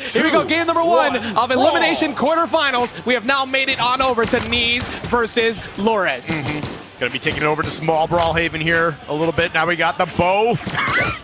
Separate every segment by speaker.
Speaker 1: Here we go, game number one of Elimination quarterfinals. We have now made it on over to Neeze versus Lores.
Speaker 2: Gonna be taking it over to small Brawlhaven here a little bit. Now we got the bow.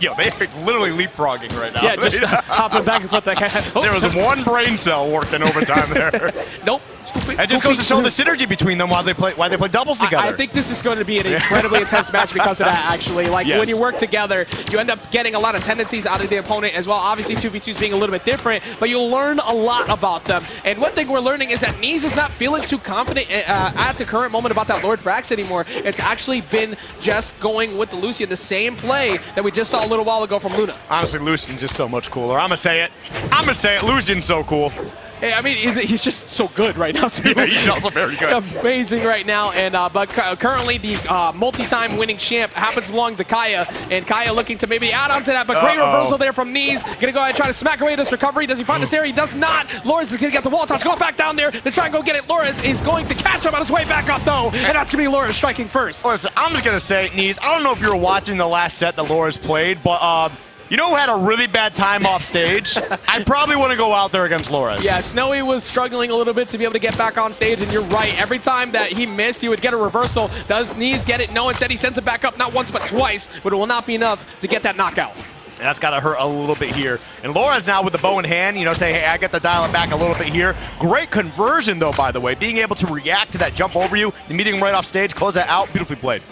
Speaker 2: Yo, they're literally leapfrogging right now.
Speaker 1: Yeah, just hopping back and forth.
Speaker 2: There was one brain cell working overtime there.
Speaker 1: Nope.
Speaker 2: It just goes to show the synergy between them while they play doubles together.
Speaker 1: I think this is going to be an incredibly intense match because of that, actually. Like, when you work together, you end up getting a lot of tendencies out of the opponent as well. Obviously, 2v2s being a little bit different, but you'll learn a lot about them. And one thing we're learning is that Neeze is not feeling too confident at the current moment about that Lord Brax anymore. It's actually been just going with the Lucian, the same play that we just saw a little while ago from Luna.
Speaker 2: Honestly, Lucian's just so much cooler. I'm gonna say it. Lucian's so cool.
Speaker 1: Hey, I mean, he's just so good right now, too.
Speaker 2: Yeah, he's also very good.
Speaker 1: Amazing right now. And but currently, the multi-time winning champ happens to belong to Kaya. And Kaya looking to maybe add on to that. But great reversal there from Neeze. Gonna go ahead and try to smack away this recovery. Does he find this area? He does not. Lores is gonna get the wall touch. Going back down there to try and go get it. Lores is going to catch him on his way back up, though. And that's gonna be Lores striking first.
Speaker 2: Listen, I'm just gonna say, Neeze, I don't know if you were watching the last set that Lores played, but you know who had a really bad time off stage? I probably want to go out there against Lores.
Speaker 1: Yeah, Snowy was struggling a little bit to be able to get back on stage, and you're right. Every time that he missed, he would get a reversal. Does Neeze get it? No, instead he sends it back up, not once but twice, but it will not be enough to get that knockout.
Speaker 2: And that's got to hurt a little bit here. And Lores now with the bow in hand, say, hey, I get to dial it back a little bit here. Great conversion, though, by the way. Being able to react to that jump over you, meeting him right off stage, close that out, beautifully played.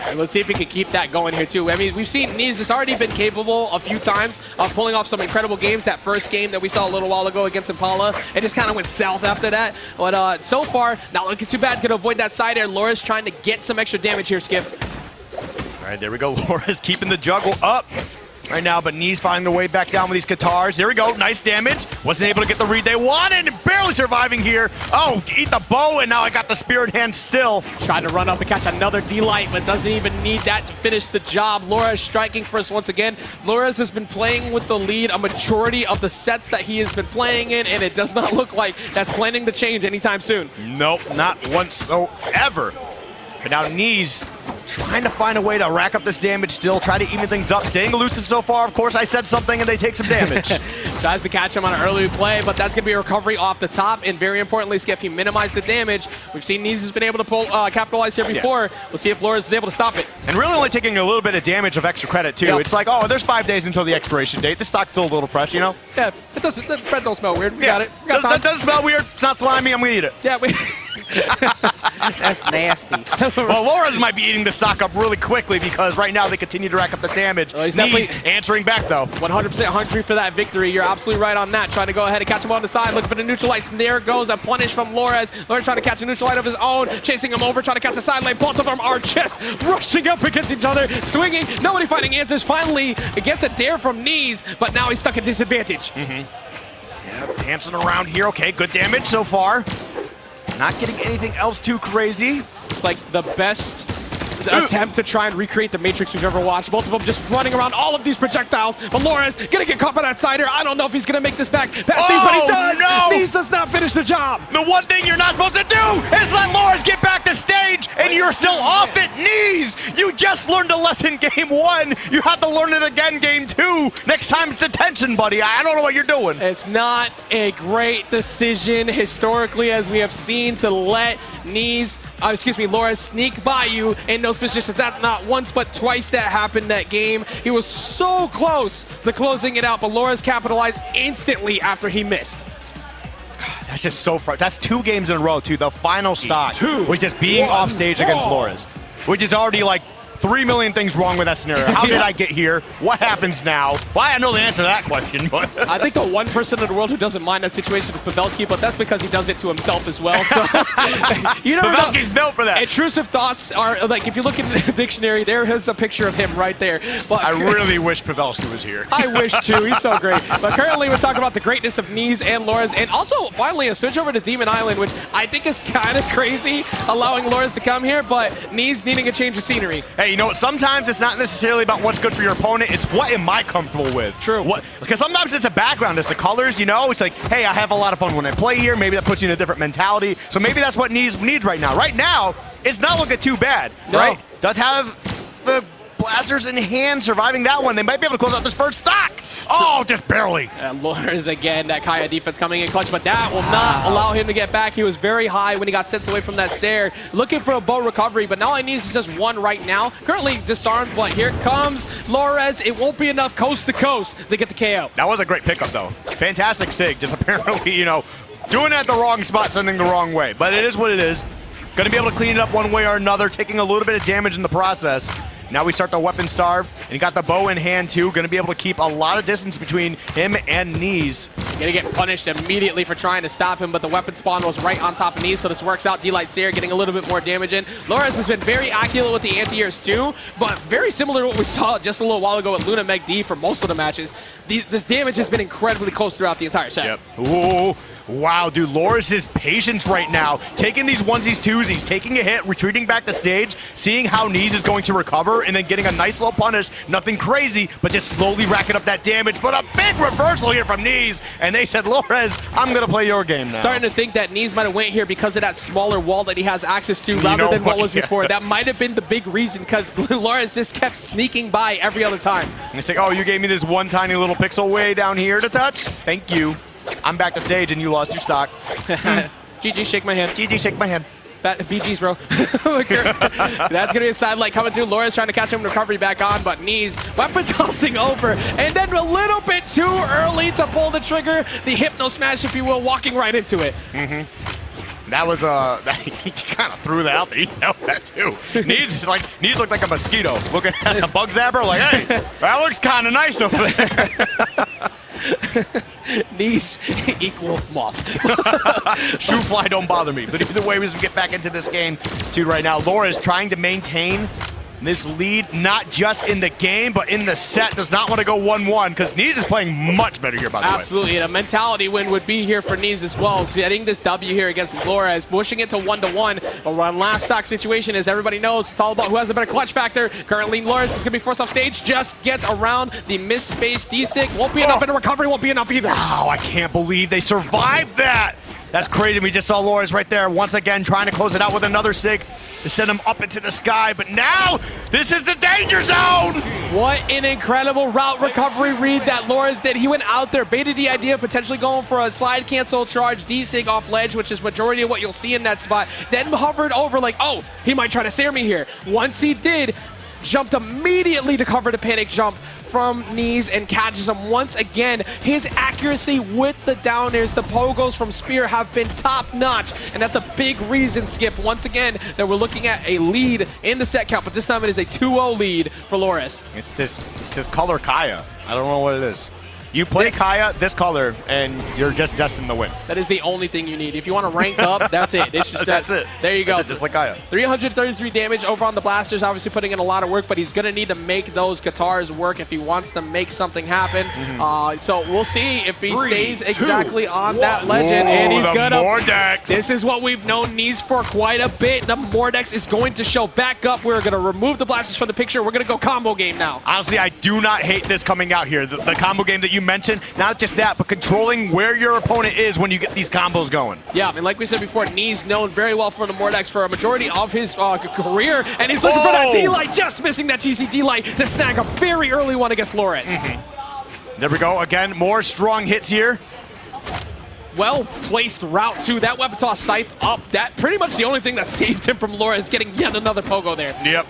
Speaker 1: And let's see if he can keep that going here, too. I mean, we've seen Neeze has already been capable a few times of pulling off some incredible games. That first game that we saw a little while ago against Impala, it just kind of went south after that. But so far, not looking too bad. Could avoid that side air. Lores trying to get some extra damage here, Skiff.
Speaker 2: All right, there we go. Lores keeping the juggle up right now, but Neeze finding the way back down with these Katars. There we go, nice damage. Wasn't able to get the read they wanted, barely surviving here. Oh, eat the bow, and now I got the spirit hand still.
Speaker 1: Trying to run up and catch another D-Light, but doesn't even need that to finish the job. Lores striking first once again. Lores has been playing with the lead a majority of the sets that he has been playing in, and it does not look like that's planning to change anytime soon.
Speaker 2: Nope, not whatsoever. But now Neeze trying to find a way to rack up this damage still, try to even things up, staying elusive so far. Of course, I said something and they take some damage.
Speaker 1: Tries to catch him on an early play, but that's going to be a recovery off the top. And very importantly, Skiff, he minimized the damage. We've seen Neeze has been able to capitalize here before. We'll see if Lores is able to stop it.
Speaker 2: And really only taking a little bit of damage of extra credit, too. It's like, oh, there's 5 days until the expiration date. This stock's still a little fresh,
Speaker 1: Yeah, it doesn't. The bread don't smell weird. We got it. We got
Speaker 2: that doesn't smell weird. It's not slimy. I'm going to eat it.
Speaker 1: Yeah,
Speaker 3: That's nasty.
Speaker 2: Well, Lores might be eating the stock up really quickly because right now they continue to rack up the damage.
Speaker 1: He's
Speaker 2: Neeze answering back, though.
Speaker 1: 100% hungry for that victory. You're absolutely right on that. Trying to go ahead and catch him on the side, looking for the neutralites. And there goes a punish from Lores. Lores trying to catch a neutralite of his own, chasing him over, trying to catch the side lane. Both of them are just rushing up against each other, swinging. Nobody finding answers. Finally, it gets a dare from Neeze, but now he's stuck at disadvantage.
Speaker 2: Yeah, dancing around here. Okay, good damage so far. Not getting anything else too crazy.
Speaker 1: It's like the best attempt to try and recreate the Matrix we've ever watched. Both of them just running around all of these projectiles. But Lores gonna get caught by that side here. I don't know if he's gonna make this back past Neeze, but he does.
Speaker 2: No.
Speaker 1: Neeze does not finish the job.
Speaker 2: The one thing you're not supposed to do is let Lores get back to stage, and you're still off it. Neeze, you just learned a lesson game 1. You have to learn it again game 2. Next time's detention, buddy. I don't know what you're doing.
Speaker 1: It's not a great decision historically, as we have seen, to let Lores sneak by you in those positions. That's not once but twice that happened that game. He was so close to closing it out, but Lores capitalized instantly after he missed.
Speaker 2: That's just so frustrating. That's 2 games in a row, too. The final stock was just being off stage against Lores, which is already like 3 million things wrong with that scenario. How did I get here? What happens now? Well, I know the answer to that question, but
Speaker 1: I think the one person in the world who doesn't mind that situation is Pavelski, but that's because he does it to himself as well. So you never know.
Speaker 2: Pavelski's built for that.
Speaker 1: Intrusive thoughts are like, if you look in the dictionary, there is a picture of him right there. But
Speaker 2: I really wish Pavelski was here.
Speaker 1: I wish too. He's so great. But currently, we're talking about the greatness of Neeze and Lores, and also finally a switch over to Demon Island, which I think is kind of crazy, allowing Lores to come here, but Neeze needing a change of scenery.
Speaker 2: Hey, you know what? Sometimes it's not necessarily about what's good for your opponent. It's what am I comfortable with.
Speaker 1: True.
Speaker 2: Because sometimes it's a background. It's the colors, It's like, hey, I have a lot of fun when I play here. Maybe that puts you in a different mentality. So maybe that's what Neeze needs right now. Right now, it's not looking too bad, right? Does have the blasters in hand, surviving that one. They might be able to close out this first stock. Oh, just barely.
Speaker 1: And Lores again, that Kaya defense coming in clutch, but that will not allow him to get back. He was very high when he got sent away from that Sair, looking for a bow recovery, but now all he needs is just one right now. Currently disarmed, but here comes Lores. It won't be enough coast to coast to get the KO.
Speaker 2: That was a great pickup, though. Fantastic sig, just apparently, you know, doing it at the wrong spot, sending the wrong way. But it is what it is. Going to be able to clean it up one way or another, taking a little bit of damage in the process. Now we start the weapon starve, and he got the bow in hand too. Going to be able to keep a lot of distance between him and Neeze.
Speaker 1: Gonna get punished immediately for trying to stop him, but the weapon spawn was right on top of Neeze, so this works out. D-Light Sair getting a little bit more damage in. Lores has been very accurate with the anti-airs too, but very similar to what we saw just a little while ago with Luna Meg D for most of the matches. This damage has been incredibly close throughout the entire set.
Speaker 2: Yep. Ooh. Wow, dude, Lores' patience right now, taking these onesies, twosies, taking a hit, retreating back to stage, seeing how Neeze is going to recover, and then getting a nice little punish. Nothing crazy, but just slowly racking up that damage. But a big reversal here from Neeze, and they said, Lores, I'm going to play your game now.
Speaker 1: Starting to think that Neeze might have went here because of that smaller wall that he has access to rather than what was before. That might have been the big reason, because Lores just kept sneaking by every other time.
Speaker 2: And it's like, oh, you gave me this one tiny little pixel way down here to touch? Thank you. I'm back to stage and you lost your stock.
Speaker 1: GG, shake my hand.
Speaker 2: GG, shake my hand.
Speaker 1: BG's, bro. That's going to be a side light coming through. Lores trying to catch him recovery back on, but Neeze weapon tossing over. And then a little bit too early to pull the trigger. The Hypno Smash, if you will, walking right into it.
Speaker 2: That was, he kind of threw that out there. He held that too. Neeze looked like a mosquito. Looking at the bug zapper like, hey, that looks kind of nice over there.
Speaker 1: Neeze equal moth.
Speaker 2: Shoe fly don't bother me. But either way, we get back into this game too right now. Lores trying to maintain this lead, not just in the game, but in the set. Does not want to go 1-1 because Neeze is playing much better here, by the way.
Speaker 1: Absolutely, and a mentality win would be here for Neeze as well. Getting this W here against Lores, pushing it to 1-1. But one last stock situation, as everybody knows, it's all about who has a better clutch factor. Currently, Lores is going to be forced off stage, just gets around the misspace D-Sig. Won't be enough, and the recovery won't be enough either.
Speaker 2: Oh, I can't believe they survived that. That's crazy. We just saw Lores right there once again trying to close it out with another sig to send him up into the sky. But now, this is the danger zone!
Speaker 1: What an incredible route recovery read that Lores did. He went out there, baited the idea of potentially going for a slide cancel charge D-Sig off ledge, which is majority of what you'll see in that spot. Then hovered over like, oh, he might try to Sair me here. Once he did, jumped immediately to cover the panic jump from Neeze and catches him once again. His accuracy with the down airs, the pogos from Spear have been top notch, and that's a big reason, Skip, once again, that we're looking at a lead in the set count, but this time it is a 2-0 lead for Lores.
Speaker 2: It's just color Kaya. I don't know what it is. You play Kaya this color, and you're just destined to win.
Speaker 1: That is the only thing you need. If you want to rank up, that's it. It's just
Speaker 2: that's it.
Speaker 1: There you go.
Speaker 2: That's it. Just play Kaya.
Speaker 1: 333 damage over on the blasters, obviously putting in a lot of work, but he's going to need to make those guitars work if he wants to make something happen. So we'll see if he stays exactly on that legend, and he's going to...
Speaker 2: Mordex.
Speaker 1: This is what we've known Neeze for quite a bit. The Mordex is going to show back up. We're going to remove the blasters from the picture. We're going to go combo game now.
Speaker 2: Honestly, I do not hate this coming out here. The combo game that you mentioned, not just that, but controlling where your opponent is when you get these combos going.
Speaker 1: Yeah, and like we said before, Neeze known very well for the Mordex for a majority of his career, and he's looking for that D-Light, just missing that GC D-Light to snag a very early one against Lores.
Speaker 2: There we go. Again, more strong hits here.
Speaker 1: Well-placed route to that weapon toss scythe up. That pretty much the only thing that saved him from Lores, getting yet another pogo there.
Speaker 2: Yep.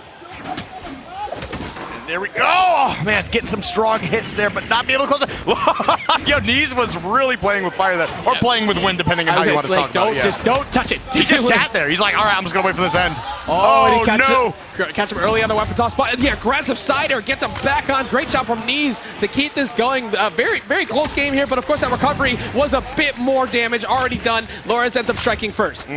Speaker 2: There we go. Oh, man, getting some strong hits there, but not be able to close it. Yo, Neeze was really playing with fire there, or playing with wind, depending on how you want to talk about it.
Speaker 1: Just don't touch it.
Speaker 2: He just sat there. He's like, all right, I'm just going to wait for this end.
Speaker 1: Oh, no. Catch him early on the weapon toss, but the aggressive side air gets him back on. Great job from Neeze to keep this going. Very, very close game here, but of course that recovery was a bit more damage already done. Lores ends up striking first.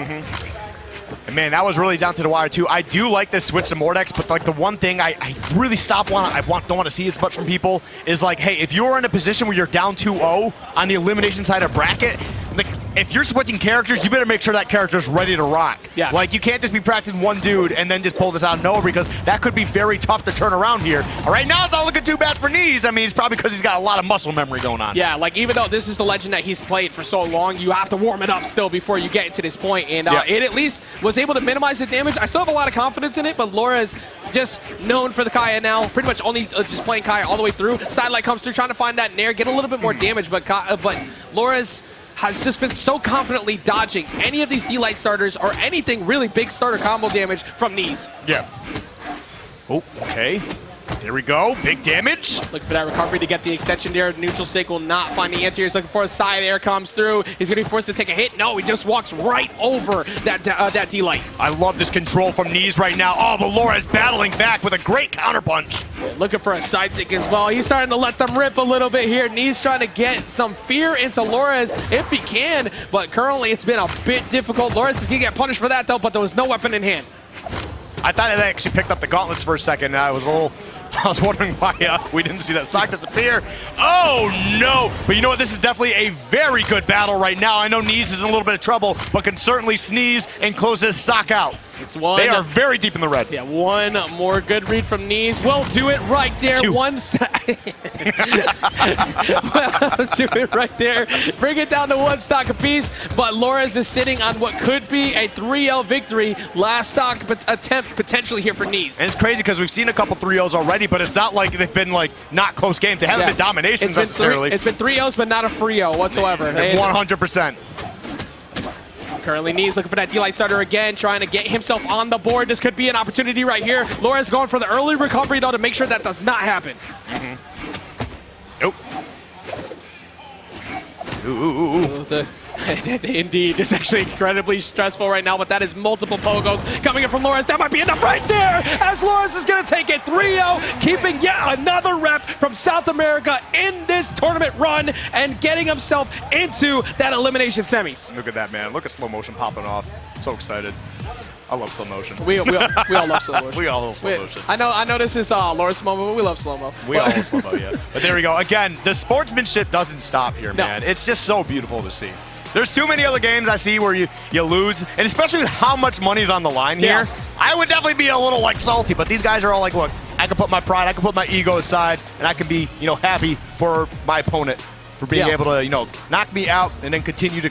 Speaker 2: And man, that was really down to the wire too. I do like this switch to Mordex, but like the one thing I really don't want to see as much from people is like, hey, if you're in a position where you're down 2-0 on the elimination side of bracket, like if you're switching characters, you better make sure that character's ready to rock.
Speaker 1: Yeah.
Speaker 2: Like, you can't just be practicing one dude and then just pull this out of nowhere, because that could be very tough to turn around here. All right, now it's not looking too bad for Neeze. I mean, it's probably because he's got a lot of muscle memory going on.
Speaker 1: Yeah, like, even though this is the legend that he's played for so long, you have to warm it up still before you get to this point. And it at least was able to minimize the damage. I still have a lot of confidence in it, but Laura's just known for the Kaya now. Pretty much only just playing Kaya all the way through. Sidelight comes through, trying to find that Nair, get a little bit more damage, but Laura's has just been so confidently dodging any of these D-Light starters or anything really big starter combo damage from Neeze.
Speaker 2: Yeah. Oh, okay. Here we go. Big damage.
Speaker 1: Looking for that recovery to get the extension there. Neutral Stick will not find the answer. He's looking for a side air, comes through. He's going to be forced to take a hit. No, he just walks right over that D-Light.
Speaker 2: I love this control from Neeze right now. Oh, but Laura is battling back with a great counterpunch.
Speaker 1: Yeah, looking for a side stick as well. He's starting to let them rip a little bit here. Neeze trying to get some fear into Laura's if he can, but currently it's been a bit difficult. Laura's is going to get punished for that, though, but there was no weapon in hand.
Speaker 2: I thought it actually picked up the gauntlets for a second. I was wondering why we didn't see that stock disappear. Oh, no. But you know what? This is definitely a very good battle right now. I know Neeze is in a little bit of trouble, but can certainly sneeze and close his stock out.
Speaker 1: It's one.
Speaker 2: They are very deep in the red.
Speaker 1: Yeah, one more good read from Neeze. We'll do it right there.
Speaker 2: Two.
Speaker 1: One stock. We'll do it right there. Bring it down to one stock apiece. But Laura's is sitting on what could be a 3-0 victory. Last stock attempt potentially here for Neeze.
Speaker 2: And it's crazy because we've seen a couple 3-0s already, but it's not like they've been like not close games. They haven't been dominations necessarily.
Speaker 1: It's been 3-0s, but not a 3-0 whatsoever.
Speaker 2: 100%.
Speaker 1: Currently, Neeze looking for that D-Light starter again, trying to get himself on the board. This could be an opportunity right here. Laura's going for the early recovery, though, to make sure that does not happen.
Speaker 2: Nope. Ooh.
Speaker 1: Indeed, it's actually incredibly stressful right now, but that is multiple pogos coming in from Loras. That might be enough right there, as Loras is going to take it 3-0, keeping yet another rep from South America in this tournament run and getting himself into that elimination semis.
Speaker 2: Look at that, man. Look at slow motion popping off. So excited. I love slow motion.
Speaker 1: We all love slow motion.
Speaker 2: We all love slow motion.
Speaker 1: I know this is Loras slow-mo, but we love slow-mo.
Speaker 2: We all love slow-mo, yeah. But there we go. Again, the sportsmanship doesn't stop here, man. It's just so beautiful to see. There's too many other games I see where you lose, and especially with how much money's on the line here, I would definitely be a little like salty, but these guys are all like, look, I can put my pride, I can put my ego aside, and I can be, happy for my opponent for being able to, knock me out and then continue